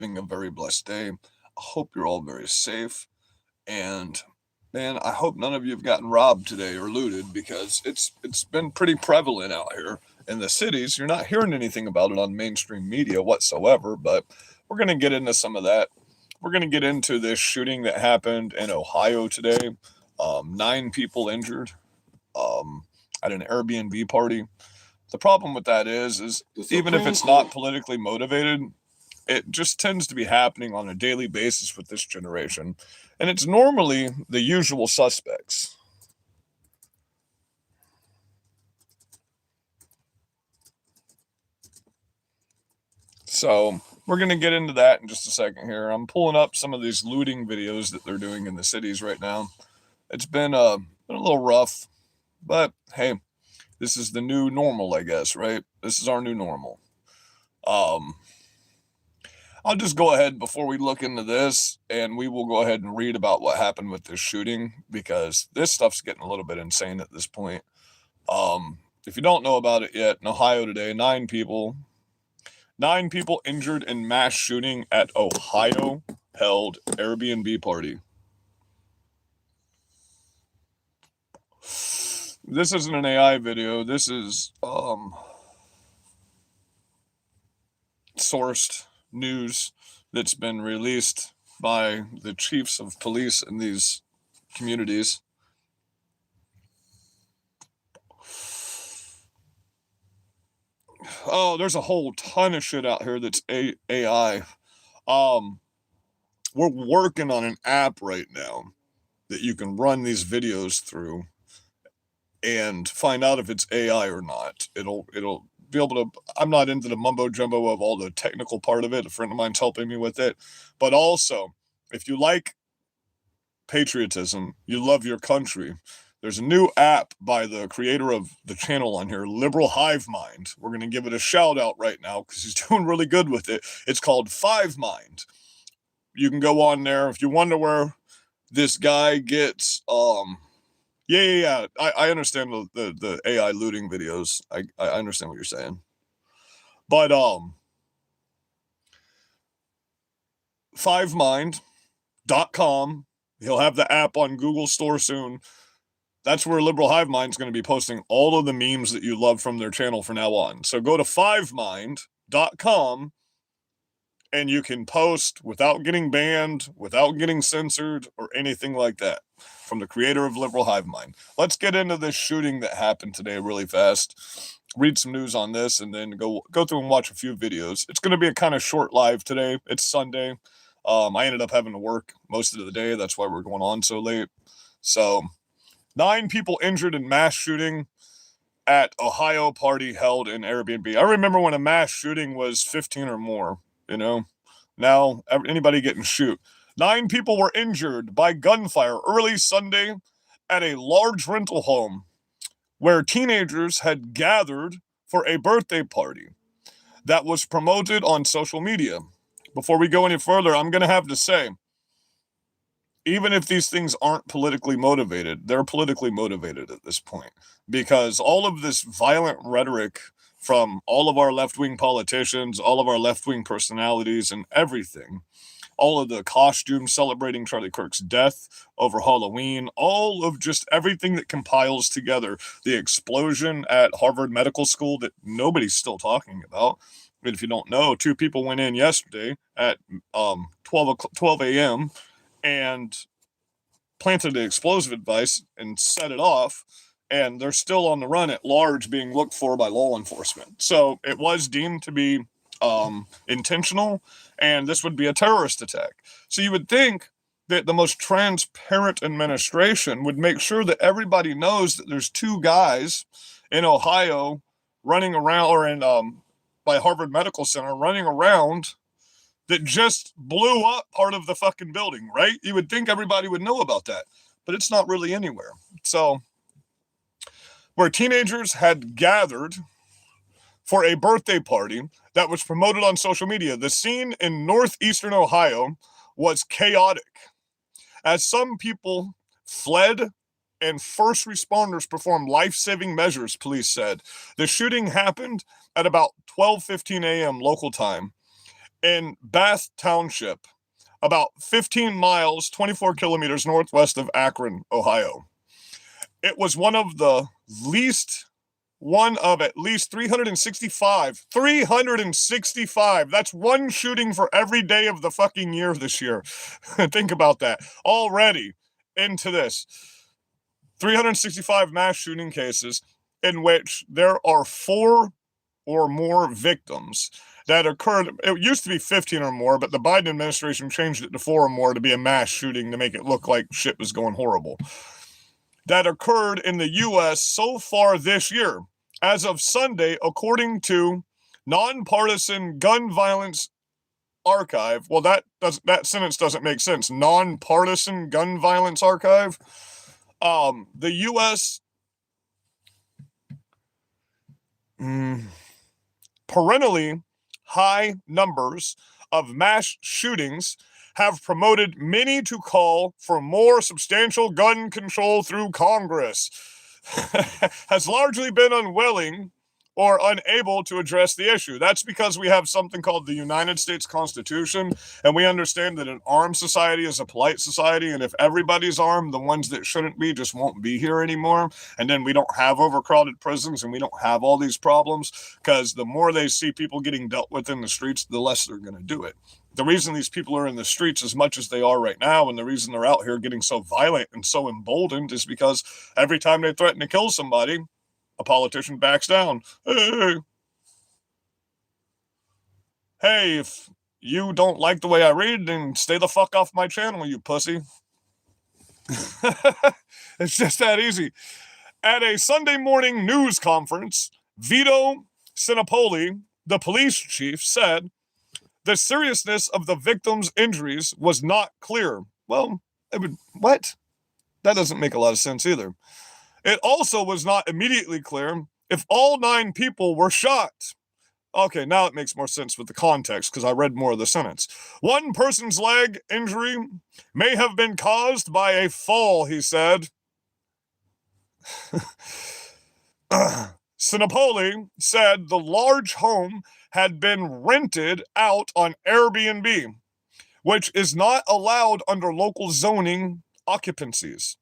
having a very blessed day. I hope you're all very safe. And man, I hope none of you have gotten robbed today or looted because it's been pretty prevalent out here in the cities. You're not hearing anything about it on mainstream media whatsoever, but we're going to get into some of that. We're going to get into this shooting that happened in Ohio today. 9 people injured um, at an Airbnb party. The problem with that is The even if Supreme it's not Court. politically motivated, it just tends to be happening on a daily basis with this generation. And it's normally the usual suspects. So we're going to get into that in just a second here. I'm pulling up some of these looting videos that they're doing in the cities right now. It's been a little rough, but hey, this is the new normal, I guess, right? This is our new normal. Um, I'll just go ahead before we look into this, and we will go ahead and read about what happened with this shooting because this stuff's getting a little bit insane at this point. If you don't know about it yet, in Ohio today, 9 people injured in mass shooting at Ohio held Airbnb party. This isn't an AI video. This is sourced news that's been released by the chiefs of police in these communities. Oh, there's a whole ton of shit out here that's AI. We're working on an app right now that you can run these videos through and find out if it's AI or not. It'll be able to. I'm not into the mumbo jumbo of all the technical part of it. A friend of mine's helping me with it, but also if you like patriotism, you love your country. There's a new app by the creator of the channel on here, Liberal Hive Mind. We're going to give it a shout out right now because he's doing really good with it. It's called Five Mind. You can go on there if you wonder where this guy gets. Yeah. I understand the AI looting videos. I understand what you're saying, but FiveMind.com. He'll have the app on Google Store soon. That's where Liberal Hive Mind's going to be posting all of the memes that you love from their channel from now on. So go to FiveMind.com and you can post without getting banned, without getting censored, or anything like that from the creator of Liberal Hive Mind. Let's get into this shooting that happened today really fast. Read some news on this and then go through and watch a few videos. It's going to be a kind of short live today. It's Sunday. I ended up having to work most of the day. That's why we're going on so late. So 9 people injured in mass shooting at Ohio party held in Airbnb. I remember when a mass shooting was 15 or more, Now, anybody getting shoot. 9 people were injured by gunfire early Sunday at a large rental home where teenagers had gathered for a birthday party that was promoted on social media. Before we go any further, I'm going to have to say, even if these things aren't politically motivated, they're politically motivated at this point because all of this violent rhetoric from all of our left-wing politicians, all of our left-wing personalities and everything, all of the costumes celebrating Charlie Kirk's death over Halloween, all of just everything that compiles together the explosion at Harvard Medical School that nobody's still talking about. And if you don't know, 2 people went in yesterday at 12 a.m., and planted an explosive device and set it off, and they're still on the run at large being looked for by law enforcement. So it was deemed to be intentional, and this would be a terrorist attack. So you would think that the most transparent administration would make sure that everybody knows that there's 2 guys in Ohio running around, or in by Harvard Medical Center running around, that just blew up part of the fucking building, right? You would think everybody would know about that, but it's not really anywhere. So, where teenagers had gathered for a birthday party that was promoted on social media, the scene in northeastern Ohio was chaotic, as some people fled and first responders performed life-saving measures, police said. The shooting happened at about 12:15 a.m. local time, in Bath Township, about 15 miles, 24 kilometers northwest of Akron, Ohio. It was one of at least 365. 365. That's one shooting for every day of the fucking year this year. Think about that. Already into this. 365 mass shooting cases in which there are 4 or more victims that occurred. It used to be 15 or more, but the Biden administration changed it to 4 or more to be a mass shooting to make it look like shit was going horrible. That occurred in the U.S. so far this year. As of Sunday, according to Nonpartisan Gun Violence Archive. Well, that sentence doesn't make sense. Nonpartisan Gun Violence Archive. The U.S. Perennially high numbers of mass shootings have promoted many to call for more substantial gun control through Congress, has largely been unwilling or unable to address the issue. That's because we have something called the United States Constitution, and we understand that an armed society is a polite society, and if everybody's armed, the ones that shouldn't be just won't be here anymore, and then we don't have overcrowded prisons, and we don't have all these problems, because the more they see people getting dealt with in the streets, the less they're going to do it. The reason these people are in the streets as much as they are right now, and the reason they're out here getting so violent and so emboldened, is because every time they threaten to kill somebody, a politician backs down. Hey, if you don't like the way I read, then stay the fuck off my channel, you pussy. It's just that easy. At a Sunday morning news conference, Vito Sinopoli, the police chief, said the seriousness of the victims' injuries was not clear. Well, what? That doesn't make a lot of sense either. It also was not immediately clear if all 9 people were shot. Okay, now it makes more sense with the context because I read more of the sentence. One person's leg injury may have been caused by a fall, he said. Sinopoli said the large home had been rented out on Airbnb, which is not allowed under local zoning occupancies.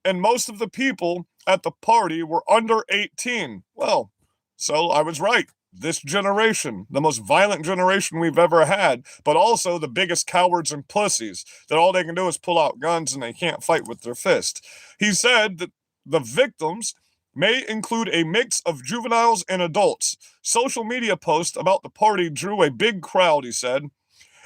Most of the people at the party were under 18. Well, so I was right. This generation, the most violent generation we've ever had, but also the biggest cowards and pussies, that all they can do is pull out guns and they can't fight with their fist. He said that the victims may include a mix of juveniles and adults. Social media posts about the party drew a big crowd, he said.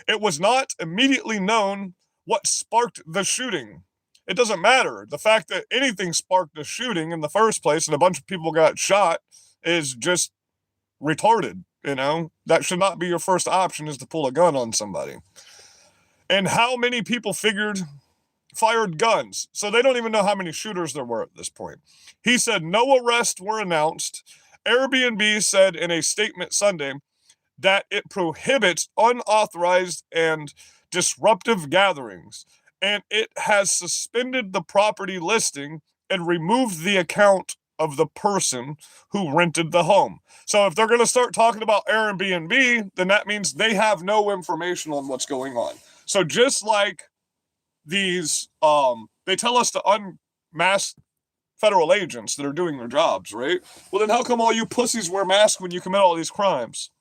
It was not immediately known what sparked the shooting. It doesn't matter. The fact that anything sparked a shooting in the first place and a bunch of people got shot is just retarded, you know? That should not be your first option, is to pull a gun on somebody. And how many people fired guns? So they don't even know how many shooters there were at this point. He said no arrests were announced. Airbnb said in a statement Sunday that it prohibits unauthorized and disruptive gatherings, and it has suspended the property listing and removed the account of the person who rented the home. So if they're going to start talking about Airbnb, then that means they have no information on what's going on. So just like these, they tell us to unmask federal agents that are doing their jobs, right? Well, then how come all you pussies wear masks when you commit all these crimes?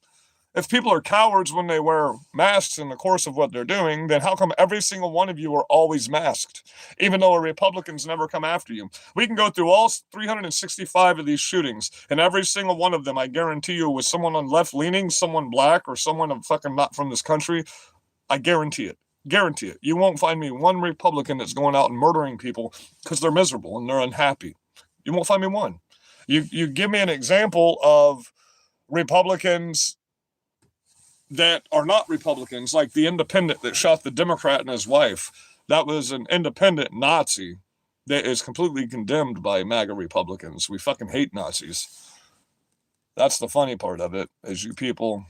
If people are cowards when they wear masks in the course of what they're doing, then how come every single one of you are always masked, even though a Republican's never come after you? We can go through all 365 of these shootings, and every single one of them, I guarantee you, was someone on left-leaning, someone black, or someone fucking not from this country. I guarantee it. Guarantee it. You won't find me one Republican that's going out and murdering people because they're miserable and they're unhappy. You won't find me one. You give me an example of Republicans that are not Republicans, like the independent that shot the Democrat and his wife. That was an independent Nazi that is completely condemned by MAGA Republicans. We fucking hate Nazis. That's the funny part of it, is you people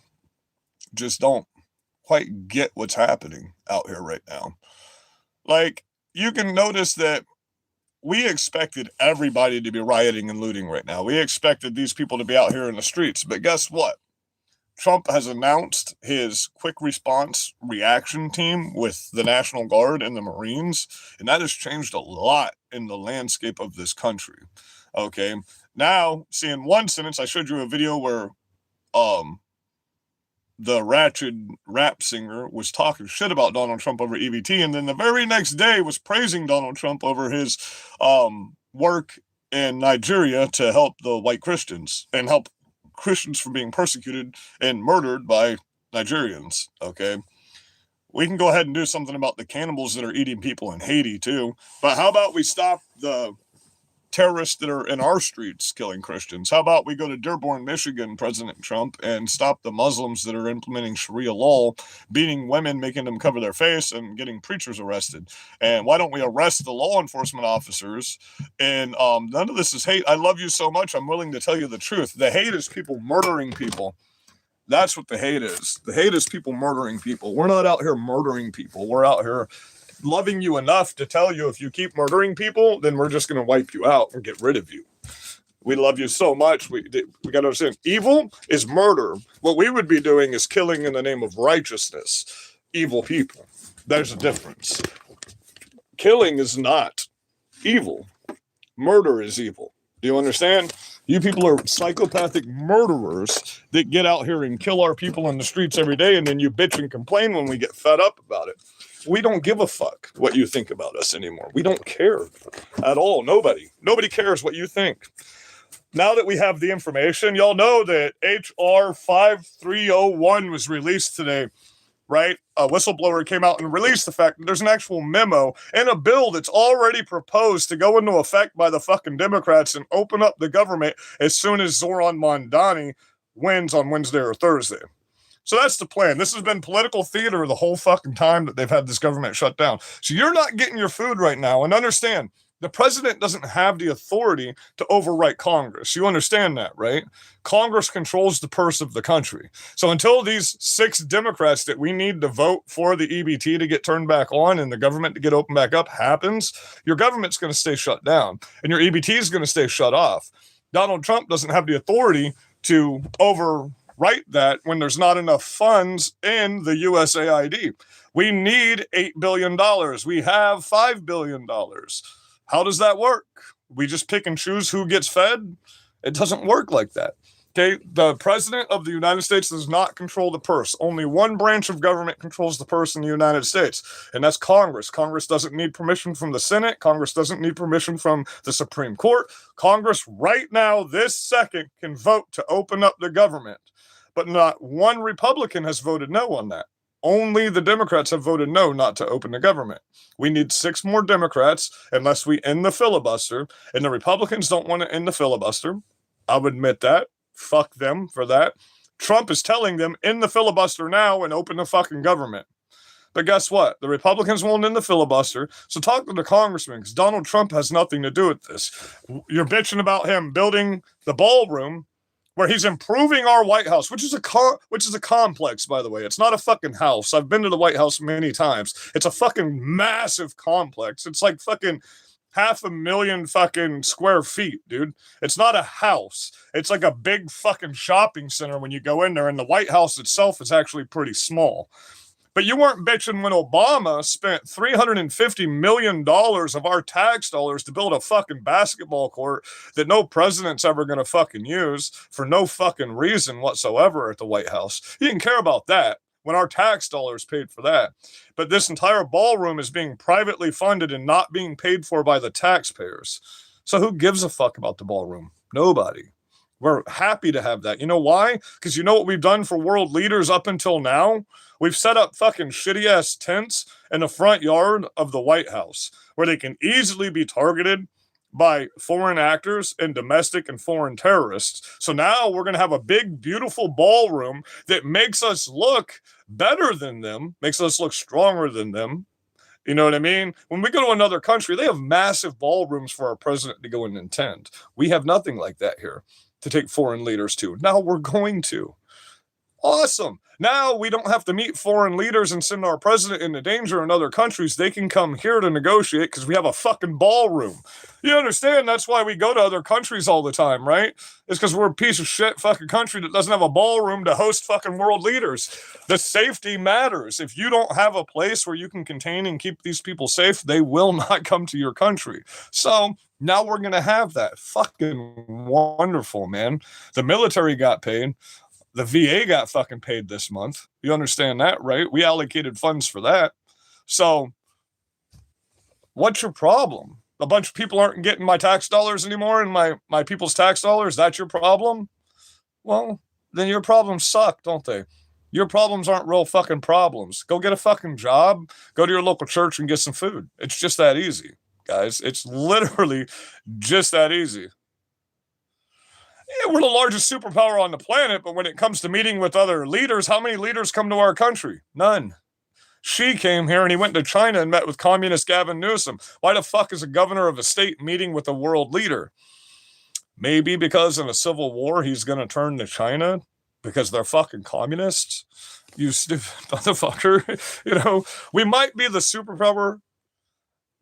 just don't quite get what's happening out here right now. Like, you can notice that we expected everybody to be rioting and looting right now. We expected these people to be out here in the streets, but guess what? Trump has announced his quick response reaction team with the National Guard and the Marines, and that has changed a lot in the landscape of this country. Okay, now, see, in one sentence, I showed you a video where the ratchet rap singer was talking shit about Donald Trump over EBT, and then the very next day was praising Donald Trump over his work in Nigeria to help the white Christians and help Christians from being persecuted and murdered by Nigerians. Okay, we can go ahead and do something about the cannibals that are eating people in Haiti too, but how about we stop the terrorists that are in our streets killing Christians? How about we go to Dearborn, Michigan, President Trump, and stop the Muslims that are implementing Sharia law, beating women, making them cover their face, and getting preachers arrested? And why don't we arrest the law enforcement officers? And none of this is hate. I love you so much, I'm willing to tell you the truth. The hate is people murdering people. That's what the hate is. The hate is people murdering people. We're not out here murdering people. We're out here loving you enough to tell you if you keep murdering people, then we're just going to wipe you out and get rid of you. We love you so much. We got to understand, evil is murder. What we would be doing is killing in the name of righteousness evil people. There's a difference. Killing is not evil. Murder is evil. Do you understand? You people are psychopathic murderers that get out here and kill our people in the streets every day, and then you bitch and complain when we get fed up about it. We don't give a fuck what you think about us anymore. We don't care at all. Nobody cares what you think. Now that we have the information, y'all know that HR 5301 was released today, right? A whistleblower came out and released the fact that there's an actual memo and a bill that's already proposed to go into effect by the fucking Democrats and open up the government as soon as Zoran Mondani wins on Wednesday or Thursday. So that's the plan. This has been political theater the whole fucking time that they've had this government shut down. So you're not getting your food right now. And understand, the president doesn't have the authority to overwrite Congress. You understand that, right? Congress controls the purse of the country. So until these 6 Democrats that we need to vote for the EBT to get turned back on and the government to get opened back up happens, your government's going to stay shut down and your EBT is going to stay shut off. Donald Trump doesn't have the authority to overwrite that when there's not enough funds in the USAID. We need $8 billion. We have $5 billion. How does that work? We just pick and choose who gets fed? It doesn't work like that. Okay, the president of the United States does not control the purse. Only one branch of government controls the purse in the United States, and that's Congress. Congress doesn't need permission from the Senate. Congress doesn't need permission from the Supreme Court. Congress right now, this second, can vote to open up the government, but not one Republican has voted no on that. Only the Democrats have voted no not to open the government. We need 6 more Democrats unless we end the filibuster, and the Republicans don't want to end the filibuster. I'll admit that. Fuck them for that. Trump is telling them, end the filibuster now and open the fucking government. But guess what? The Republicans won't end the filibuster, so talk to the congressman, because Donald Trump has nothing to do with this. You're bitching about him building the ballroom where he's improving our White House, which is a complex, by the way. It's not a fucking house. I've been to the White House many times. It's a fucking massive complex. It's like fucking 500,000 fucking square feet, dude. It's not a house. It's like a big fucking shopping center when you go in there, and the White House itself is actually pretty small. But you weren't bitching when Obama spent $350 million of our tax dollars to build a fucking basketball court that no president's ever going to fucking use for no fucking reason whatsoever at the White House. You didn't care about that when our tax dollars paid for that. But this entire ballroom is being privately funded and not being paid for by the taxpayers. So who gives a fuck about the ballroom? Nobody. We're happy to have that. You know why? Because you know what we've done for world leaders up until now? We've set up fucking shitty-ass tents in the front yard of the White House where they can easily be targeted by foreign actors and domestic and foreign terrorists. So now we're going to have a big, beautiful ballroom that makes us look better than them, makes us look stronger than them. You know what I mean? When we go to another country, they have massive ballrooms for our president to go and attend. We have nothing like that here to take foreign leaders to. Now we're going to. Awesome. Now we don't have to meet foreign leaders and send our president into danger in other countries. They can come here to negotiate because we have a fucking ballroom. You understand? That's why we go to other countries all the time, right? It's because we're a piece of shit fucking country that doesn't have a ballroom to host fucking world leaders. The safety matters. If you don't have a place where you can contain and keep these people safe, they will not come to your country. So now we're going to have that. Fucking wonderful, man. The military got paid. The VA got fucking paid this month. You understand that, right? We allocated funds for that. So what's your problem? A bunch of people aren't getting my tax dollars anymore and my people's tax dollars. That's your problem? Well, then your problems suck, don't they? Your problems aren't real fucking problems. Go get a fucking job. Go to your local church and get some food. It's just that easy, guys. It's literally just that easy. Yeah, we're the largest superpower on the planet, but when it comes to meeting with other leaders, how many leaders come to our country? None. Xi came here and he went to China and met with communist Gavin Newsom. Why the fuck is a governor of a state meeting with a world leader? Maybe because in a civil war he's going to turn to China because they're fucking communists. You stupid motherfucker. You know, we might be the superpower,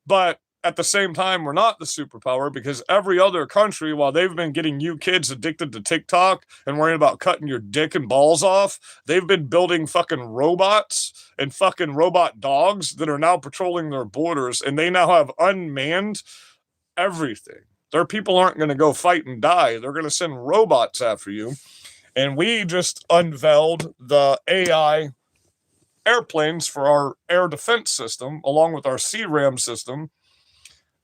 but at the same time, we're not the superpower because every other country, while they've been getting you kids addicted to TikTok and worrying about cutting your dick and balls off, they've been building fucking robots and fucking robot dogs that are now patrolling their borders, and they now have unmanned everything. Their people aren't going to go fight and die. They're going to send robots after you. And we just unveiled the AI airplanes for our air defense system, along with our CRAM system.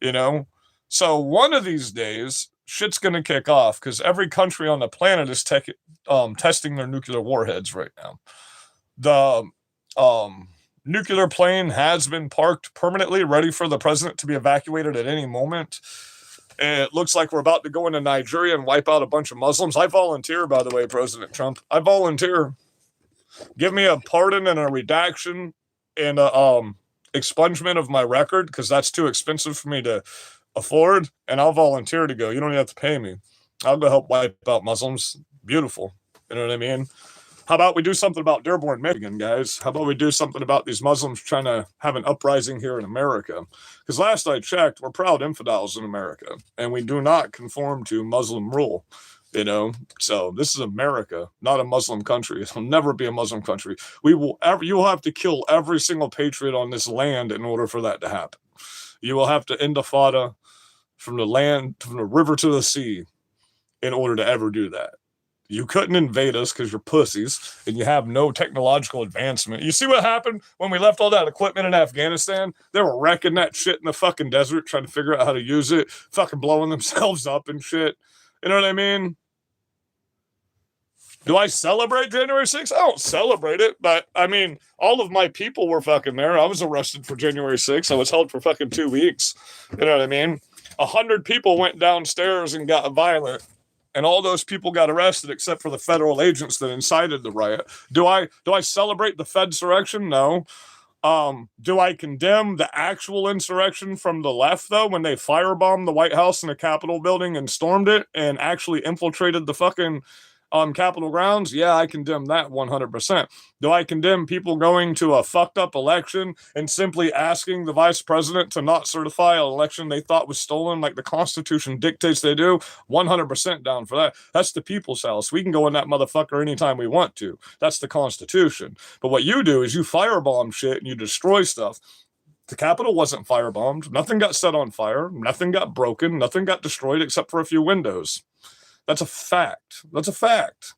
You know, so one of these days, shit's going to kick off because every country on the planet is testing their nuclear warheads right now. The nuclear plane has been parked permanently, ready for the president to be evacuated at any moment. It looks like we're about to go into Nigeria and wipe out a bunch of Muslims. I volunteer, by the way, President Trump. I volunteer. Give me a pardon and a redaction and a expungement of my record because that's too expensive for me to afford, and I'll volunteer to go. You don't even have to pay me. I'll go help wipe out Muslims. Beautiful. You know what I mean? How about we do something about Dearborn, Michigan, guys? How about we do something about these Muslims trying to have an uprising here in America? Because last I checked, we're proud infidels in America, and we do not conform to Muslim rule. You know, so this is America, not a Muslim country. It'll never be a Muslim country. You will have to kill every single patriot on this land in order for that to happen. You will have to intifada from the land, from the river to the sea in order to ever do that. You couldn't invade us because you're pussies and you have no technological advancement. You see what happened when we left all that equipment in Afghanistan? They were wrecking that shit in the fucking desert, trying to figure out how to use it, fucking blowing themselves up and shit. You know what I mean? Do I celebrate January 6th? I don't celebrate it, but I mean, all of my people were fucking there. I was arrested for January 6th. I was held for fucking 2 weeks. You know what I mean? 100 people went downstairs and got violent, and all those people got arrested except for the federal agents that incited the riot. Do I celebrate the Fedsurrection? No. Do I condemn the actual insurrection from the left, though, when they firebombed the White House and the Capitol building and stormed it and actually infiltrated the fucking Capitol grounds? Yeah, I condemn that 100%. Do I condemn people going to a fucked up election and simply asking the vice president to not certify an election they thought was stolen like the Constitution dictates they do? 100% down for that. That's the people's house. We can go in that motherfucker anytime we want to. That's the Constitution. But what you do is you firebomb shit and you destroy stuff. The Capitol wasn't firebombed. Nothing got set on fire. Nothing got broken. Nothing got destroyed except for a few windows. That's a fact. That's a fact.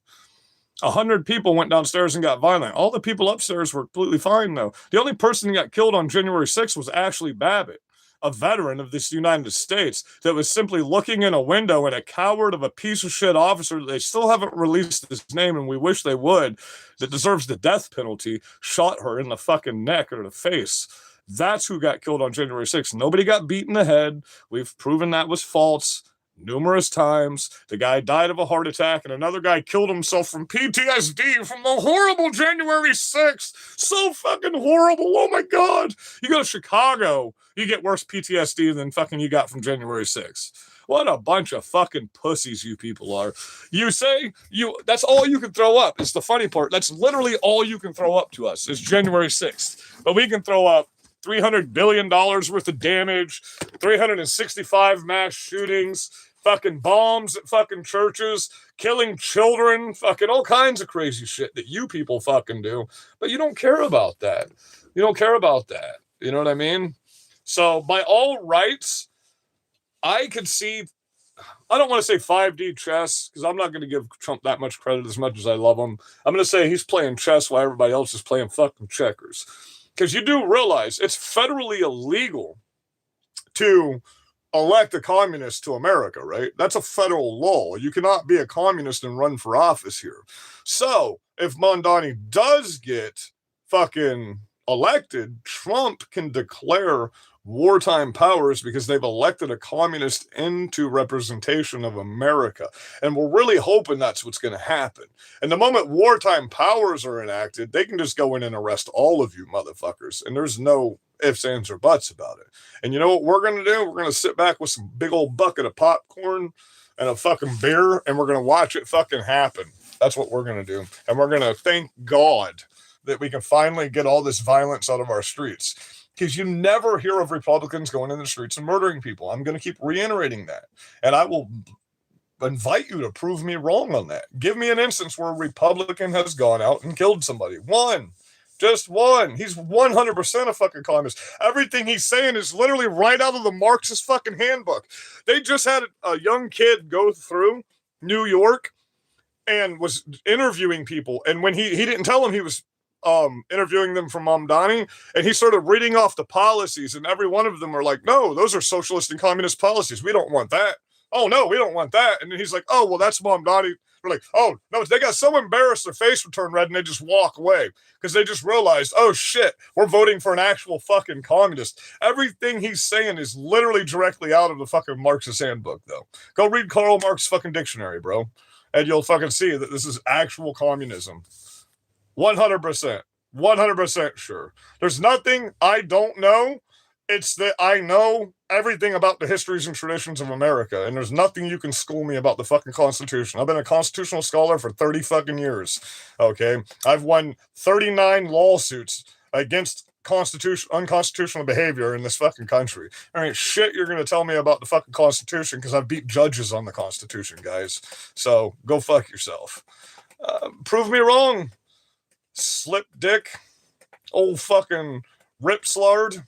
100 people went downstairs and got violent. All the people upstairs were completely fine, though. The only person who got killed on January 6th was Ashley Babbitt, a veteran of this United States that was simply looking in a window and a coward of a piece of shit officer that they still haven't released his name, and we wish they would, that deserves the death penalty, shot her in the fucking neck or the face. That's who got killed on January 6th. Nobody got beat in the head. We've proven that was false numerous times. The guy died of a heart attack, and another guy killed himself from PTSD from the horrible January 6th. So fucking horrible. Oh my God. You go to Chicago, you get worse PTSD than fucking you got from January 6th. What a bunch of fucking pussies you people are. You say that's all you can throw up. It's the funny part. That's literally all you can throw up to us is January 6th. But we can throw up $300 billion worth of damage, 365 mass shootings, fucking bombs at fucking churches, killing children, fucking all kinds of crazy shit that you people fucking do. But you don't care about that. You don't care about that. You know what I mean? So by all rights, I could see, I don't want to say 5D chess because I'm not going to give Trump that much credit as much as I love him. I'm going to say he's playing chess while everybody else is playing fucking checkers. Because you do realize it's federally illegal to elect a communist to America, right? That's a federal law. You cannot be a communist and run for office here. So if Mondani does get fucking elected, Trump can declare wartime powers because they've elected a communist into representation of America. And we're really hoping that's what's going to happen. And the moment wartime powers are enacted, they can just go in and arrest all of you motherfuckers. And there's no ifs, ands, or buts about it. And you know what we're going to do? We're going to sit back with some big old bucket of popcorn and a fucking beer, and we're going to watch it fucking happen. That's what we're going to do. And we're going to thank God that we can finally get all this violence out of our streets. Because you never hear of Republicans going in the streets and murdering people. I'm going to keep reiterating that. And I will invite you to prove me wrong on that. Give me an instance where a Republican has gone out and killed somebody. One. Just one. He's 100% a fucking communist. Everything he's saying is literally right out of the Marxist fucking handbook. They just had a young kid go through New York and was interviewing people. And when he didn't tell him he was interviewing them from Mamdani, and he started reading off the policies, and every one of them are like, no, those are socialist and communist policies. We don't want that. Oh, no, we don't want that. And then he's like, oh, well, that's Mamdani. We're like, oh, no, they got so embarrassed their face would turn red and they just walk away because they just realized, oh, shit, we're voting for an actual fucking communist. Everything he's saying is literally directly out of the fucking Marxist handbook, though. Go read Karl Marx's fucking dictionary, bro, and you'll fucking see that this is actual communism. 100%. 100% sure. There's nothing I don't know. It's that I know everything about the histories and traditions of America, and there's nothing you can school me about the fucking Constitution. I've been a constitutional scholar for 30 fucking years, okay? I've won 39 lawsuits against unconstitutional behavior in this fucking country. All right, shit you're going to tell me about the fucking Constitution because I've beat judges on the Constitution, guys. So go fuck yourself. Prove me wrong. Slip dick. Old fucking rip slard.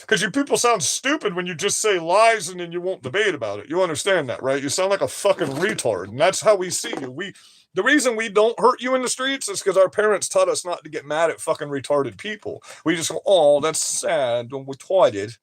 Because you people sound stupid when you just say lies and then you won't debate about it. You understand that, right? You sound like a fucking retard, and that's how we see you. The reason we don't hurt you in the streets is because our parents taught us not to get mad at fucking retarded people. We just go, oh, that's sad, and we're retarded.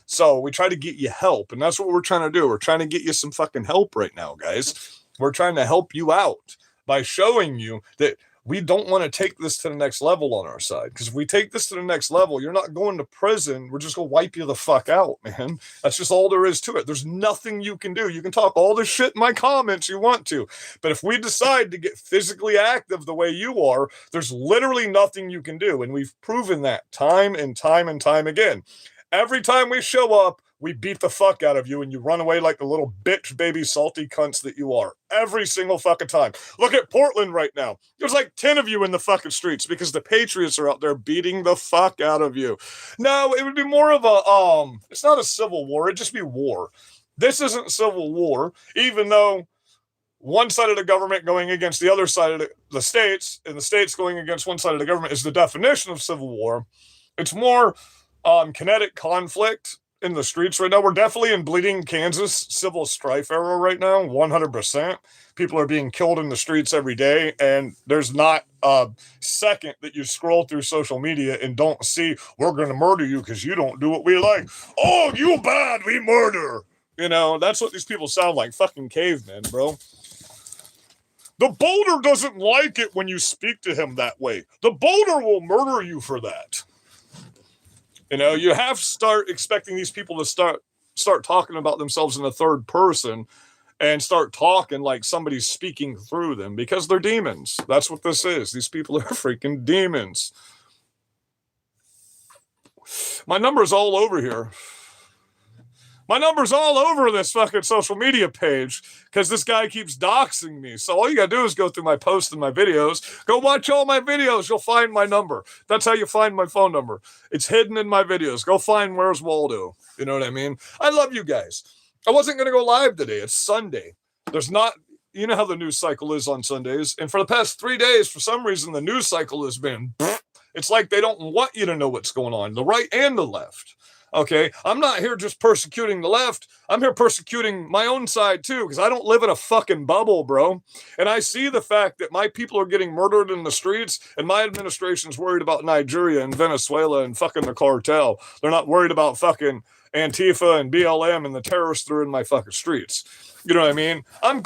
So we try to get you help, and that's what we're trying to do. We're trying to get you some fucking help right now, guys. We're trying to help you out by showing you that we don't want to take this to the next level on our side. Because if we take this to the next level, you're not going to prison. We're just going to wipe you the fuck out, man. That's just all there is to it. There's nothing you can do. You can talk all the shit in my comments you want to. But if we decide to get physically active the way you are, there's literally nothing you can do. And we've proven that time and time and time again. Every time we show up, we beat the fuck out of you and you run away like the little bitch baby salty cunts that you are. Every single fucking time. Look at Portland right now. There's like 10 of you in the fucking streets because the Patriots are out there beating the fuck out of you. No, it would be more of a, it's not a civil war. It'd just be war. This isn't civil war, even though one side of the government going against the other side of the states, and the states going against one side of the government is the definition of civil war. It's more kinetic conflict in the streets right now. We're definitely in bleeding Kansas civil strife era right now, 100%. People are being killed in the streets every day, and there's not a second that you scroll through social media and don't see, we're going to murder you because you don't do what we like. Oh, you bad, we murder. You know, that's what these people sound like, fucking cavemen, bro. The boulder doesn't like it when you speak to him that way. The boulder will murder you for that. You know, you have to start expecting these people to start talking about themselves in the third person and start talking like somebody's speaking through them because they're demons. That's what this is. These people are freaking demons. My number is all over here. My number's all over this fucking social media page because this guy keeps doxing me. So all you gotta do is go through my posts and my videos. Go watch all my videos. You'll find my number. That's how you find my phone number. It's hidden in my videos. Go find Where's Waldo. You know what I mean? I love you guys. I wasn't gonna go live today. It's Sunday. There's not, you know how the news cycle is on Sundays. And for the past 3 days, for some reason, the news cycle has been, it's like they don't want you to know what's going on, the right and the left. Okay, I'm not here just persecuting the left. I'm here persecuting my own side too, because I don't live in a fucking bubble, bro. And I see the fact that my people are getting murdered in the streets, and my administration's worried about Nigeria and Venezuela and fucking the cartel. They're not worried about fucking Antifa and BLM and the terrorists that are in my fucking streets. You know what I mean? I'm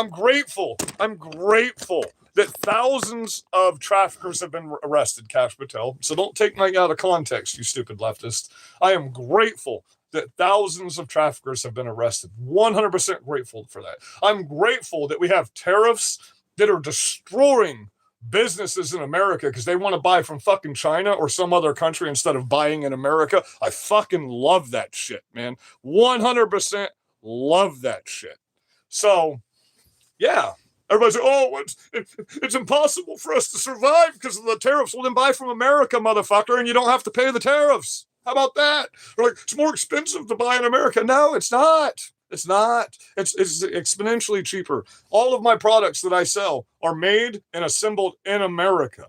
grateful. I'm grateful that thousands of traffickers have been arrested, Cash Patel. So don't take me out of context, you stupid leftist. I am grateful that thousands of traffickers have been arrested. 100% grateful for that. I'm grateful that we have tariffs that are destroying businesses in America because they want to buy from fucking China or some other country instead of buying in America. I fucking love that shit, man. 100% love that shit. So, yeah. Everybody's like, oh, it's impossible for us to survive because of the tariffs. Well, then buy from America, motherfucker, and you don't have to pay the tariffs. How about that? They're like, it's more expensive to buy in America. No, it's not. It's not. It's exponentially cheaper. All of my products that I sell are made and assembled in America.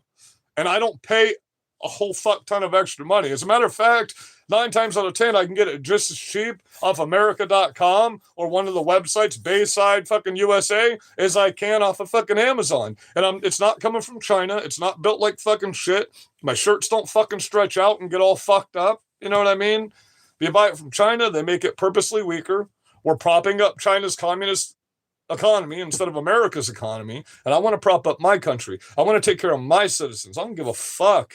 And I don't pay a whole fuck ton of extra money. As a matter of fact, 9 times out of 10, I can get it just as cheap off America.com or one of the websites, Bayside fucking USA, as I can off of fucking Amazon. And it's not coming from China. It's not built like fucking shit. My shirts don't fucking stretch out and get all fucked up. You know what I mean? If you buy it from China, they make it purposely weaker. We're propping up China's communist economy instead of America's economy. And I want to prop up my country. I want to take care of my citizens. I don't give a fuck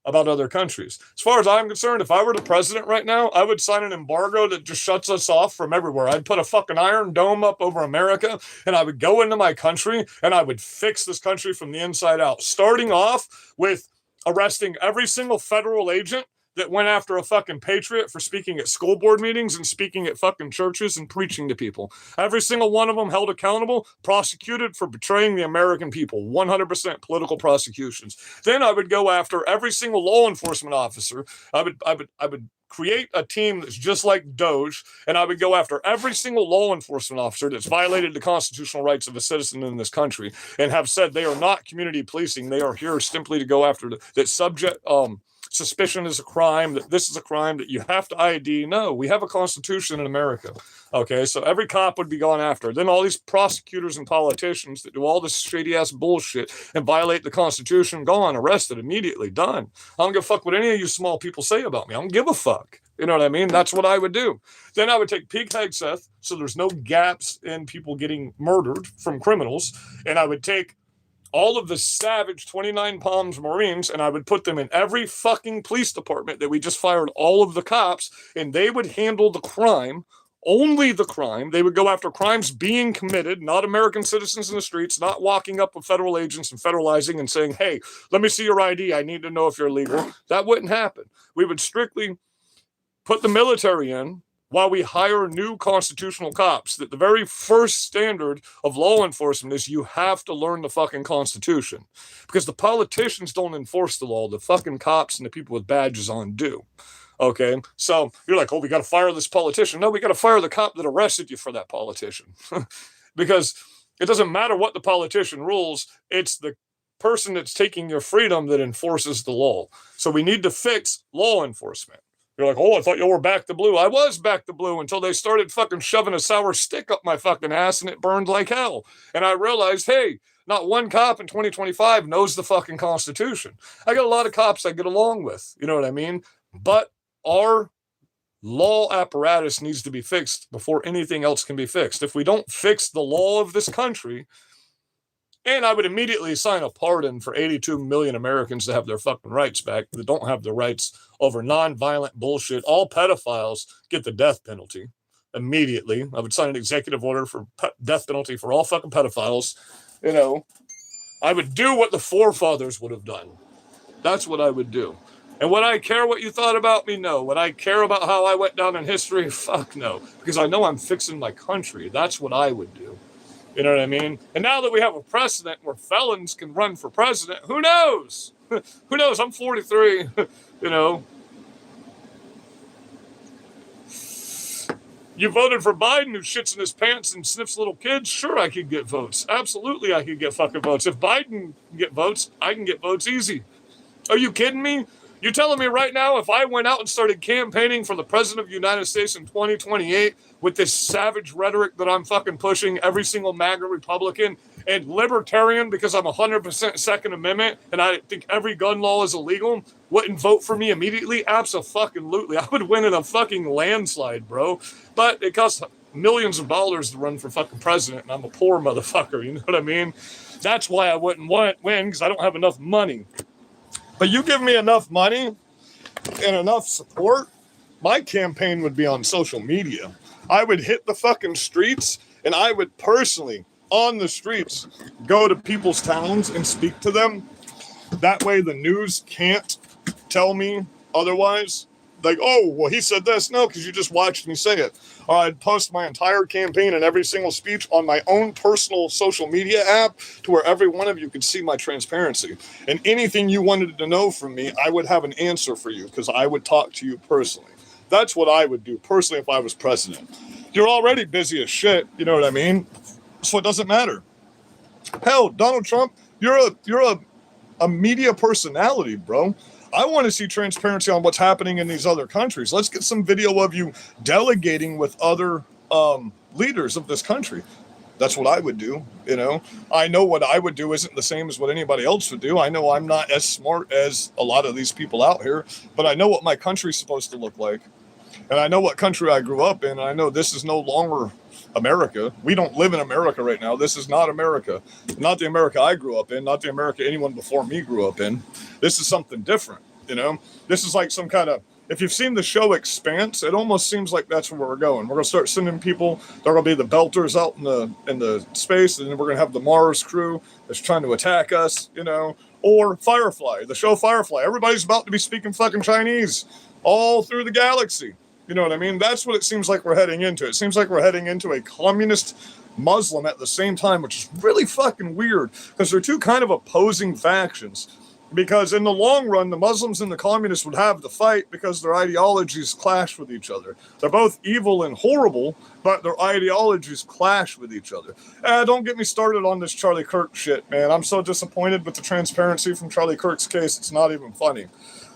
about other countries. As far as I'm concerned, if I were the president right now, I would sign an embargo that just shuts us off from everywhere. I'd put a fucking iron dome up over America, and I would go into my country, and I would fix this country from the inside out, starting off with arresting every single federal agent that went after a fucking patriot for speaking at school board meetings and speaking at fucking churches and preaching to people. Every single one of them held accountable, prosecuted for betraying the American people. 100% political prosecutions. Then I would go after every single law enforcement officer. I would create a team that's just like Doge, and I would go after every single law enforcement officer that's violated the constitutional rights of a citizen in this country and have said they are not community policing. They are here simply to go after that subject. Suspicion is a crime, that this is a crime, that you have to ID. No, we have a constitution in America. Okay, so every cop would be gone after. Then all these prosecutors and politicians that do all this shady-ass bullshit and violate the constitution, gone, arrested, immediately, done. I don't give a fuck what any of you small people say about me. I don't give a fuck. You know what I mean? That's what I would do. Then I would take peak Hegseth, so there's no gaps in people getting murdered from criminals, and I would take all of the savage 29 Palms Marines, and I would put them in every fucking police department that we just fired all of the cops, and they would handle the crime, only the crime. They would go after crimes being committed, not American citizens in the streets, not walking up with federal agents and federalizing and saying, hey, let me see your ID. I need to know if you're legal. That wouldn't happen. We would strictly put the military in while we hire new constitutional cops. That the very first standard of law enforcement is you have to learn the fucking Constitution. Because the politicians don't enforce the law. The fucking cops and the people with badges on do. Okay? So you're like, oh, we got to fire this politician. No, we got to fire the cop that arrested you for that politician. Because it doesn't matter what the politician rules. It's the person that's taking your freedom that enforces the law. So we need to fix law enforcement. You're like, oh, I thought you were back to blue. I was back to blue until they started fucking shoving a sour stick up my fucking ass and it burned like hell. And I realized, hey, not one cop in 2025 knows the fucking Constitution. I got a lot of cops I get along with. You know what I mean? But our law apparatus needs to be fixed before anything else can be fixed. If we don't fix the law of this country, and I would immediately sign a pardon for 82 million Americans to have their fucking rights back that don't have the rights over nonviolent bullshit. All pedophiles get the death penalty immediately. I would sign an executive order for death penalty for all fucking pedophiles. You know, I would do what the forefathers would have done. That's what I would do. And would I care what you thought about me? No. Would I care about how I went down in history? Fuck no. Because I know I'm fixing my country. That's what I would do. You know what I mean? And now that we have a precedent where felons can run for president, who knows? Who knows? I'm 43, you know. You voted for Biden, who shits in his pants and sniffs little kids? Sure, I could get votes. Absolutely, I could get fucking votes. If Biden can get votes, I can get votes easy. Are you kidding me? You're telling me right now if I went out and started campaigning for the president of the United States in 2028 with this savage rhetoric that I'm fucking pushing, every single MAGA Republican and libertarian because I'm 100% Second Amendment and I think every gun law is illegal, wouldn't vote for me immediately? Absolutely. I would win in a fucking landslide, bro. But it costs millions of dollars to run for fucking president and I'm a poor motherfucker, you know what I mean? That's why I wouldn't win because I don't have enough money. But you give me enough money and enough support, my campaign would be on social media. I would hit the fucking streets and I would personally, on the streets, go to people's towns and speak to them. That way the news can't tell me otherwise. Like, oh, well, he said this. No, because you just watched me say it. Or I'd post my entire campaign and every single speech on my own personal social media app to where every one of you could see my transparency. And anything you wanted to know from me, I would have an answer for you because I would talk to you personally. That's what I would do personally if I was president. You're already busy as shit, you know what I mean? So it doesn't matter. Hell, Donald Trump, you're a media personality, bro. I want to see transparency on what's happening in these other countries. Let's get some video of you delegating with other leaders of this country. That's what I would do, you know. I know what I would do isn't the same as what anybody else would do. I know I'm not as smart as a lot of these people out here, but I know what my country's supposed to look like. And I know what country I grew up in. And I know this is no longer America. We don't live in America right now. This is not America. Not the America I grew up in, not the America anyone before me grew up in. This is something different, you know? This is like some kind of, if you've seen the show Expanse, it almost seems like that's where we're going. We're going to start sending people, they're going to be the belters out in the space, and then we're going to have the Mars crew that's trying to attack us, you know? Or Firefly, the show Firefly. Everybody's about to be speaking fucking Chinese all through the galaxy. You know what I mean? That's what it seems like we're heading into. It seems like we're heading into a communist Muslim at the same time, which is really fucking weird because they're two kind of opposing factions. Because in the long run, the Muslims and the communists would have the fight because their ideologies clash with each other. They're both evil and horrible, but their ideologies clash with each other. Don't get me started on this Charlie Kirk shit, man. I'm so disappointed with the transparency from Charlie Kirk's case. It's not even funny.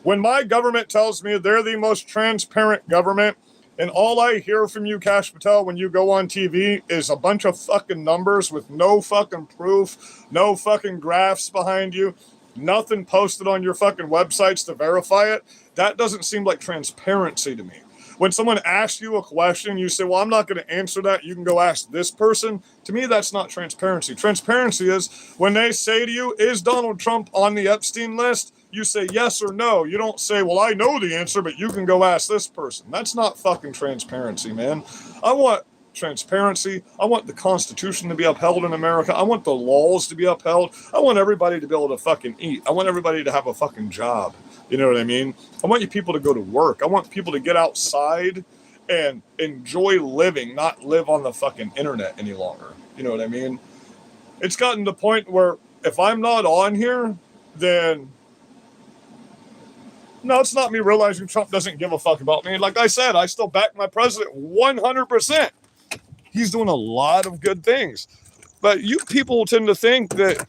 When my government tells me they're the most transparent government, and all I hear from you, Kash Patel, when you go on TV is a bunch of fucking numbers with no fucking proof, no fucking graphs behind you, nothing posted on your fucking websites to verify it, that doesn't seem like transparency to me. When someone asks you a question, you say, well, I'm not going to answer that. You can go ask this person. To me, that's not transparency. Transparency is when they say to you, is Donald Trump on the Epstein list? You say yes or no. You don't say, well, I know the answer, but you can go ask this person. That's not fucking transparency, man. I want transparency. I want the Constitution to be upheld in America. I want the laws to be upheld. I want everybody to be able to fucking eat. I want everybody to have a fucking job. You know what I mean? I want you people to go to work. I want people to get outside and enjoy living, not live on the fucking internet any longer. You know what I mean? It's gotten to the point where if I'm not on here, then no, it's not me realizing Trump doesn't give a fuck about me. Like I said, I still back my president 100%. He's doing a lot of good things. But you people tend to think that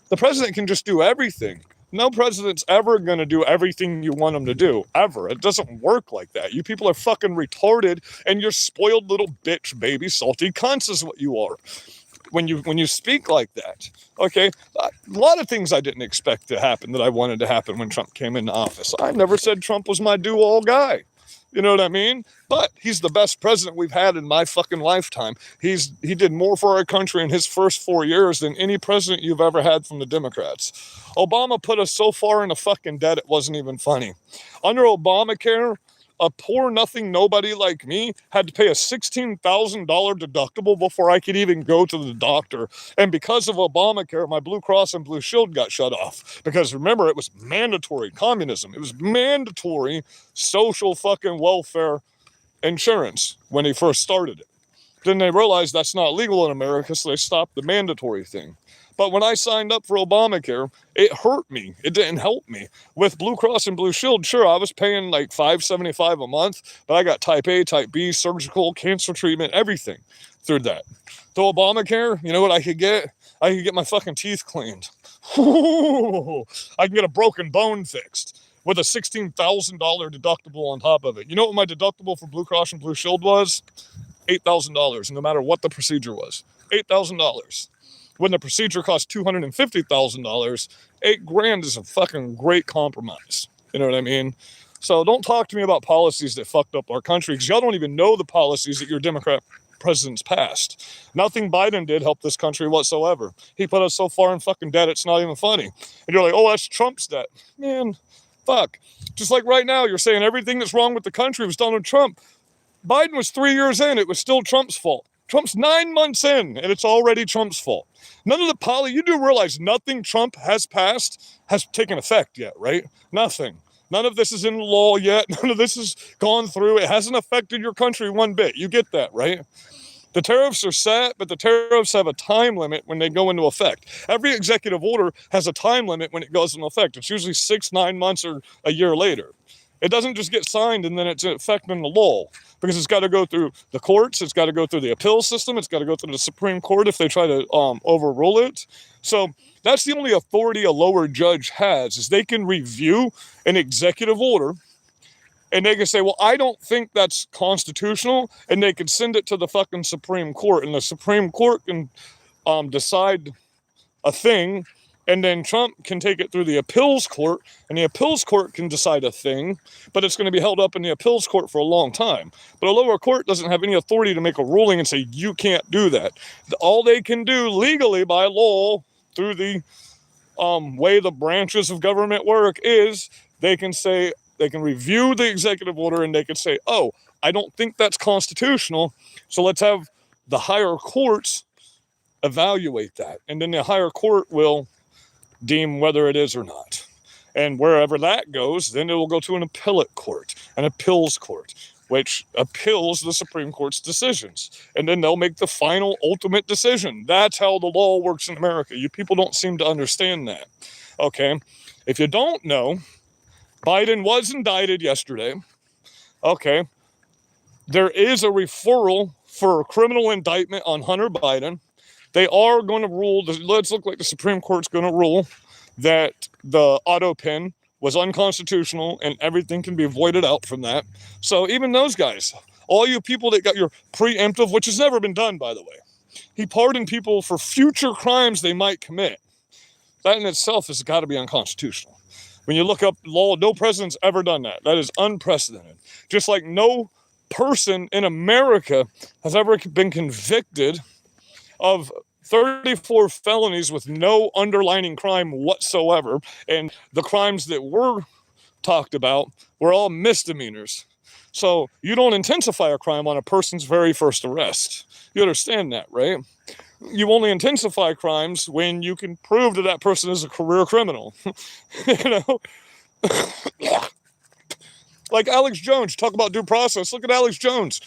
the president can just do everything. No president's ever going to do everything you want him to do, ever. It doesn't work like that. You people are fucking retarded, and you're spoiled little bitch, baby, salty cunts is what you are. When you speak like that, okay, a lot of things I didn't expect to happen that I wanted to happen when Trump came into office. I never said Trump was my do-all guy. You know what I mean? But he's the best president we've had in my fucking lifetime. He did more for our country in his first 4 years than any president you've ever had from the Democrats. Obama put us so far in the fucking debt it wasn't even funny. Under Obamacare, a poor nothing nobody like me had to pay a $16,000 deductible before I could even go to the doctor. And because of Obamacare, my Blue Cross and Blue Shield got shut off. Because remember, it was mandatory communism. It was mandatory social fucking welfare insurance when he first started it. Then they realized that's not legal in America, so they stopped the mandatory thing. But when I signed up for Obamacare, it hurt me. It didn't help me. With Blue Cross and Blue Shield, sure, I was paying like $575 a month, but I got type A, type B, surgical, cancer treatment, everything through that. The Obamacare, you know what I could get? I could get my fucking teeth cleaned. I can get a broken bone fixed with a $16,000 deductible on top of it. You know what my deductible for Blue Cross and Blue Shield was? $8,000, no matter what the procedure was. $8,000. When the procedure cost $250,000, $8,000 is a fucking great compromise. You know what I mean? So don't talk to me about policies that fucked up our country, because y'all don't even know the policies that your Democrat presidents passed. Nothing Biden did help this country whatsoever. He put us so far in fucking debt, it's not even funny. And you're like, oh, that's Trump's debt. Man, fuck. Just like right now, you're saying everything that's wrong with the country was done with Trump. Biden was 3 years in. It was still Trump's fault. Trump's 9 months in, and it's already Trump's fault. None of the you do realize nothing Trump has passed has taken effect yet, right? Nothing. None of this is in law yet. None of this has gone through. It hasn't affected your country one bit. You get that, right? The tariffs are set, but the tariffs have a time limit when they go into effect. Every executive order has a time limit when it goes into effect. It's usually 6, 9 months, or a year later. It doesn't just get signed and then it's affecting the law, because it's got to go through the courts. It's got to go through the appeal system. It's got to go through the Supreme Court if they try to overrule it. So that's the only authority a lower judge has, is they can review an executive order and they can say, well, I don't think that's constitutional, and they can send it to the fucking Supreme Court, and the Supreme Court can decide a thing. And then Trump can take it through the appeals court, and the appeals court can decide a thing, but it's going to be held up in the appeals court for a long time. But a lower court doesn't have any authority to make a ruling and say, you can't do that. All they can do legally by law, through the way the branches of government work, is they can say, they can review the executive order and they can say, oh, I don't think that's constitutional, so let's have the higher courts evaluate that. And then the higher court will deem whether it is or not. And wherever that goes, then it will go to an appellate court, an appeals court, which appeals the Supreme Court's decisions. And then they'll make the final ultimate decision. That's how the law works in America. You people don't seem to understand that. Okay. If you don't know, Biden was indicted yesterday. Okay. There is a referral for a criminal indictment on Hunter Biden. They are going to rule, let's look like the Supreme Court's going to rule that the auto pen was unconstitutional and everything can be voided out from that. So even those guys, all you people that got your preemptive, which has never been done, by the way, he pardoned people for future crimes they might commit. That in itself has got to be unconstitutional. When you look up law, no president's ever done that. That is unprecedented. Just like no person in America has ever been convicted of 34 felonies with no underlying crime whatsoever. And the crimes that were talked about were all misdemeanors. So you don't intensify a crime on a person's very first arrest. You understand that, right? You only intensify crimes when you can prove that that person is a career criminal. You know? Like Alex Jones, talk about due process. Look at Alex Jones.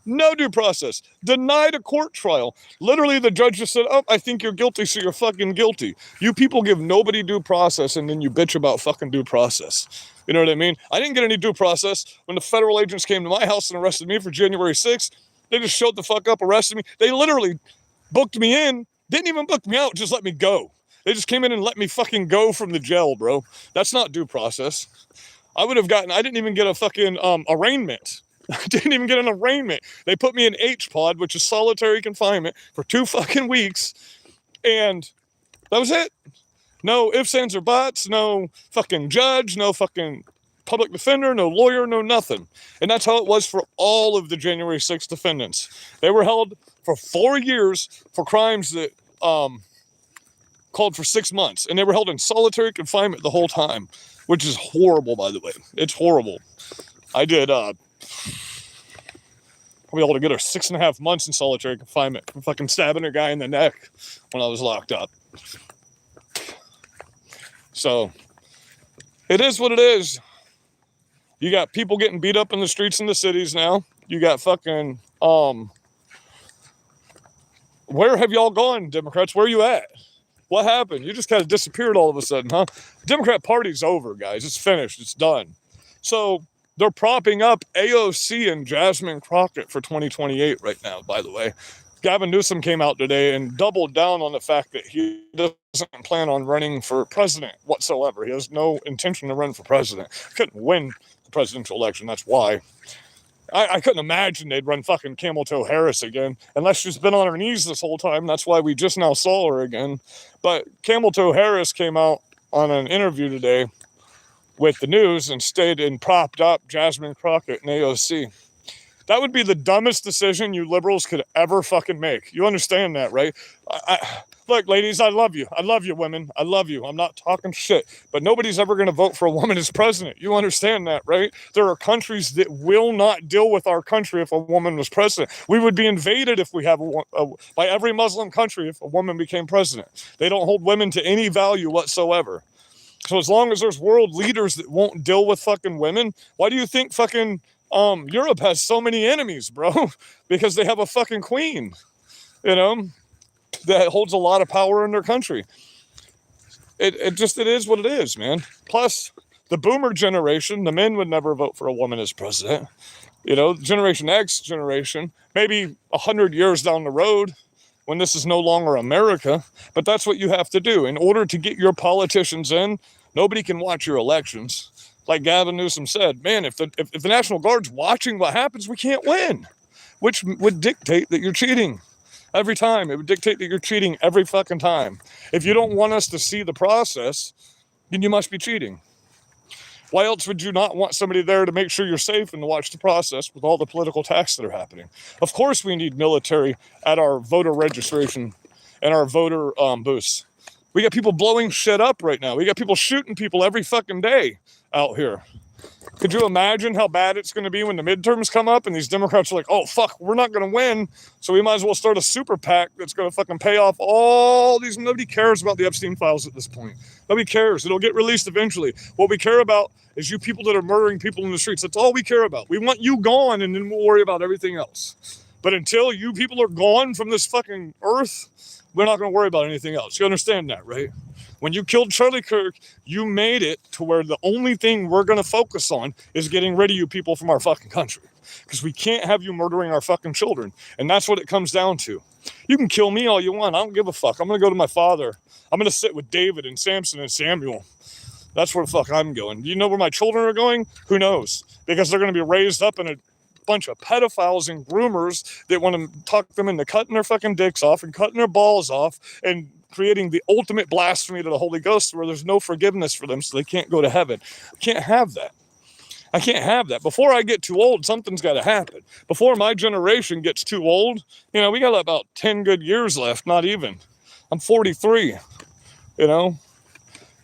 No due process. Denied a court trial. Literally, the judge just said, oh, I think you're guilty, so you're fucking guilty. You people give nobody due process, and then you bitch about fucking due process. You know what I mean? I didn't get any due process when the federal agents came to my house and arrested me for January 6th. They just showed the fuck up, arrested me. They literally booked me in, didn't even book me out, just let me go. They just came in and let me fucking go from the jail, bro. That's not due process. I didn't even get a fucking arraignment. I didn't even get an arraignment. They put me in H-Pod, which is solitary confinement, for 2 fucking weeks, and that was it. No ifs, ands, or buts, no fucking judge, no fucking public defender, no lawyer, no nothing. And that's how it was for all of the January 6th defendants. They were held for 4 years for crimes that called for 6 months, and they were held in solitary confinement the whole time, which is horrible, by the way. It's horrible. I did probably able to get her 6.5 months in solitary confinement for fucking stabbing a guy in the neck when I was locked up. So it is what it is. You got people getting beat up in the streets in the cities now. You got fucking where have y'all gone, Democrats? Where are you at? What happened? You just kind of disappeared all of a sudden, huh? The Democrat Party's over, guys. It's finished. It's done. So they're propping up AOC and Jasmine Crockett for 2028 right now, by the way. Gavin Newsom came out today and doubled down on the fact that he doesn't plan on running for president whatsoever. He has no intention to run for president. Couldn't win the presidential election. That's why. I couldn't imagine they'd run fucking Camel Toe Harris again, unless she's been on her knees this whole time. That's why we just now saw her again. But Camel Toe Harris came out on an interview today with the news and stayed and propped up Jasmine Crockett and AOC. That would be the dumbest decision you liberals could ever fucking make. You understand that, right? Look, ladies, I love you. I love you, women. I love you. I'm not talking shit. But nobody's ever going to vote for a woman as president. You understand that, right? There are countries that will not deal with our country if a woman was president. We would be invaded if we have by every Muslim country if a woman became president. They don't hold women to any value whatsoever. So as long as there's world leaders that won't deal with fucking women, why do you think fucking Europe has so many enemies, bro? Because they have a fucking queen, that holds a lot of power in their country. It is what it is, man. Plus, the boomer generation, the men would never vote for a woman as president. Generation X generation, maybe 100 years down the road, when this is no longer America, but that's what you have to do. In order to get your politicians in, nobody can watch your elections. Like Gavin Newsom said, man, if the National Guard's watching what happens, we can't win, which would dictate that you're cheating every time. It would dictate that you're cheating every fucking time. If you don't want us to see the process, then you must be cheating. Why else would you not want somebody there to make sure you're safe and to watch the process with all the political attacks that are happening? Of course we need military at our voter registration and our voter booths. We got people blowing shit up right now. We got people shooting people every fucking day out here. Could you imagine how bad it's going to be when the midterms come up and these Democrats are like, oh, fuck, we're not going to win, so we might as well start a super PAC that's going to fucking pay off all these. Nobody cares about the Epstein files at this point. Nobody cares. It'll get released eventually. What we care about is you people that are murdering people in the streets. That's all we care about. We want you gone, and then we'll worry about everything else. But until you people are gone from this fucking earth, we're not going to worry about anything else. You understand that, right? When you killed Charlie Kirk, you made it to where the only thing we're going to focus on is getting rid of you people from our fucking country. Because we can't have you murdering our fucking children. And that's what it comes down to. You can kill me all you want. I don't give a fuck. I'm going to go to my father. I'm going to sit with David and Samson and Samuel. That's where the fuck I'm going. Do you know where my children are going? Who knows? Because they're going to be raised up in a bunch of pedophiles and groomers that want to talk them into cutting their fucking dicks off and cutting their balls off and creating the ultimate blasphemy to the Holy Ghost where there's no forgiveness for them, so they can't go to heaven. I can't have that. I can't have that. Before I get too old, something's got to happen. Before my generation gets too old, we got about 10 good years left, not even. I'm 43,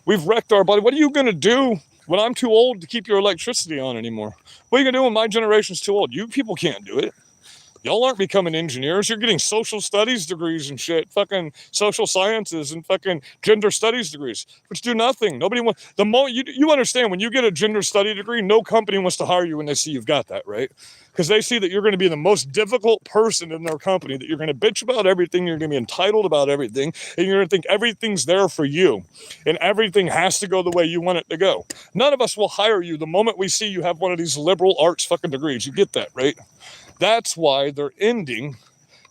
We've wrecked our body. What are you going to do when I'm too old to keep your electricity on anymore? What are you going to do when my generation's too old? You people can't do it. Y'all aren't becoming engineers. You're getting social studies degrees and shit, fucking social sciences and fucking gender studies degrees, which do nothing. Nobody wants. The moment you understand, when you get a gender study degree, no company wants to hire you when they see you've got that, right? Because they see that you're going to be the most difficult person in their company, that you're going to bitch about everything, you're going to be entitled about everything, and you're going to think everything's there for you, and everything has to go the way you want it to go. None of us will hire you the moment we see you have one of these liberal arts fucking degrees. You get that, right? That's why they're ending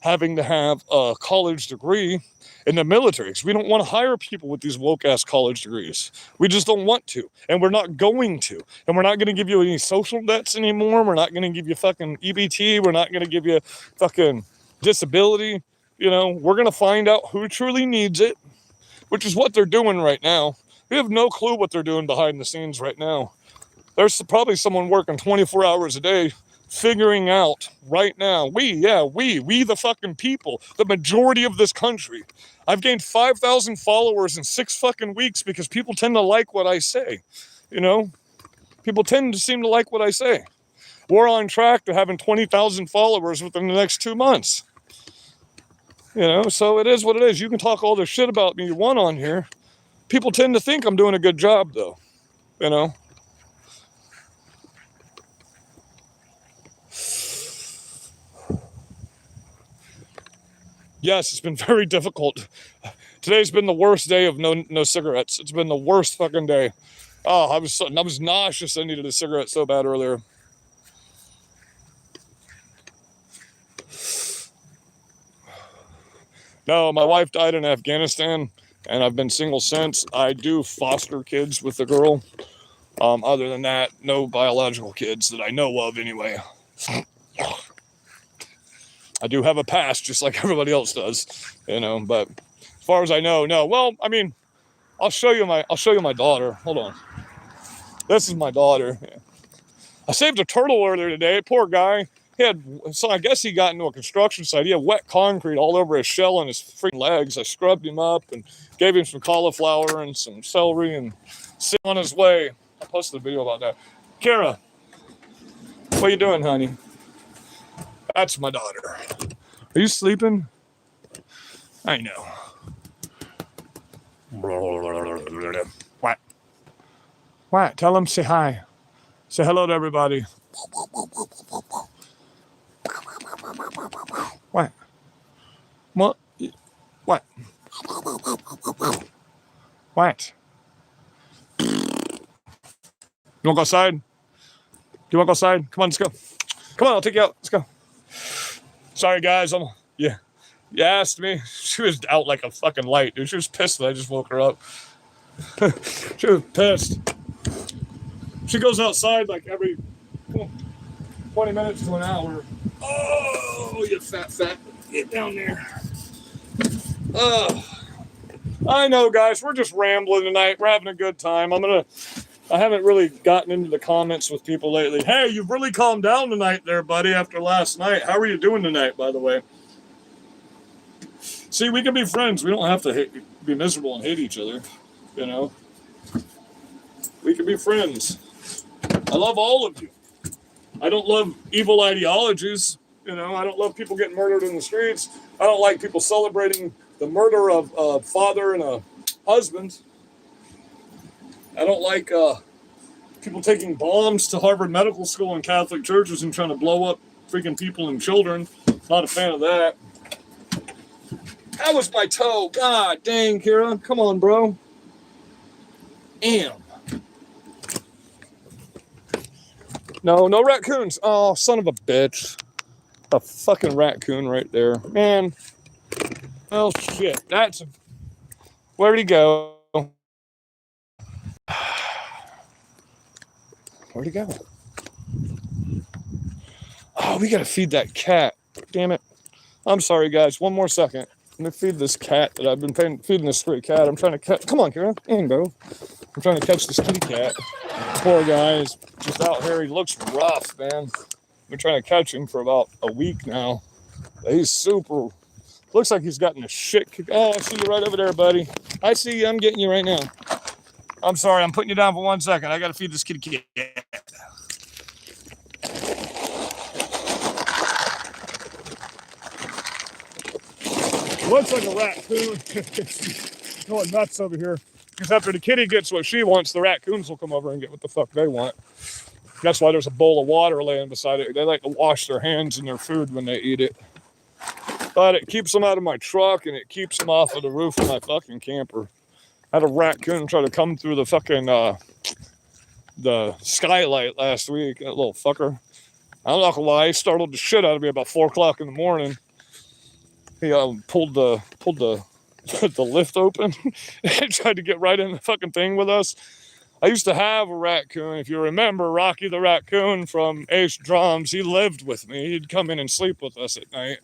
having to have a college degree in the military, because we don't want to hire people with these woke-ass college degrees. We just don't want to, and we're not going to. And we're not going to give you any social debts anymore. We're not going to give you fucking EBT. We're not going to give you fucking disability. We're going to find out who truly needs it, which is what they're doing right now. We have no clue what they're doing behind the scenes right now. There's probably someone working 24 hours a day figuring out right now, we the fucking people, the majority of this country. I've gained 5,000 followers in 6 fucking weeks because people tend to like what I say. People tend to seem to like what I say. we're on track to having 20,000 followers within the next 2 months. You know, so it is what it is. You can talk all this shit about me you want on here. People tend to think I'm doing a good job, though. You know? Yes, it's been very difficult. Today's been the worst day of no cigarettes. It's been the worst fucking day. Oh, I was nauseous. I needed a cigarette so bad earlier. No, my wife died in Afghanistan, and I've been single since. I do foster kids with the girl. Other than that, no biological kids that I know of anyway. I do have a past just like everybody else does, you know, but as far as I know, no. Well, I mean, I'll show you my daughter. Hold on. This is my daughter. Yeah. I saved a turtle earlier today. Poor guy. So I guess he got into a construction site. He had wet concrete all over his shell and his freaking legs. I scrubbed him up and gave him some cauliflower and some celery and sent on his way. I posted a video about that. Kara, what you doing, honey? That's my daughter. Are you sleeping? I know. What? What? Tell him say hi. Say hello to everybody. What? What? What? What? You want to go outside? Do you want to go outside? Come on, let's go. Come on, I'll take you out. Let's go. Sorry, guys. Yeah. You asked me. She was out like a fucking light, dude. She was pissed that I just woke her up. She was pissed. She goes outside like every 20 minutes to an hour. Oh, you fat. Get down there. I know, guys. We're just rambling tonight. We're having a good time. I haven't really gotten into the comments with people lately. Hey, you've really calmed down tonight there, buddy, after last night. How are you doing tonight, by the way? See, we can be friends. We don't have to be miserable and hate each other, you know? We can be friends. I love all of you. I don't love evil ideologies, you know? I don't love people getting murdered in the streets. I don't like people celebrating the murder of a father and a husband. I don't like people taking bombs to Harvard Medical School and Catholic churches and trying to blow up freaking people and children. Not a fan of that. That was my toe. God dang, Kira. Come on, bro. Damn. No raccoons. Oh, son of a bitch. A fucking raccoon right there. Man. Oh, shit. Where'd he go? Where'd he go? Oh, we gotta feed that cat. Damn it. I'm sorry, guys. One more second. Let me feed this cat that I've been feeding this stray cat. I'm trying to catch. Come on, Kira. In, bro. I'm trying to catch this kitty cat. Poor guy is just out here. He looks rough, man. I've been trying to catch him for about a week now. He's super. Looks like he's gotten a shit kick. Oh, I see you right over there, buddy. I see you. I'm getting you right now. I'm sorry. I'm putting you down for 1 second. I got to feed this kitty cat. Looks like a raccoon. Going nuts over here. Because after the kitty gets what she wants, the raccoons will come over and get what the fuck they want. That's why there's a bowl of water laying beside it. They like to wash their hands and their food when they eat it. But it keeps them out of my truck and it keeps them off of the roof of my fucking camper. I had a raccoon try to come through the fucking the skylight last week. That little fucker. I'm not gonna lie, he startled the shit out of me about 4 o'clock in the morning. He pulled the the lift open and tried to get right in the fucking thing with us. I used to have a raccoon. If you remember Rocky the raccoon from Ace Drums, he lived with me. He'd come in and sleep with us at night.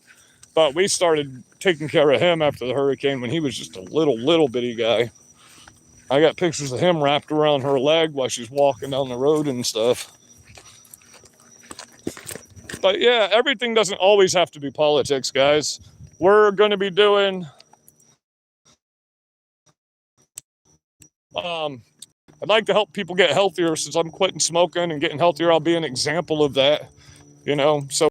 But we started taking care of him after the hurricane when he was just a little bitty guy. I got pictures of him wrapped around her leg while she's walking down the road and stuff. But yeah, everything doesn't always have to be politics, guys. We're going to be doing I'd like to help people get healthier. Since I'm quitting smoking and getting healthier, I'll be an example of that, you know. So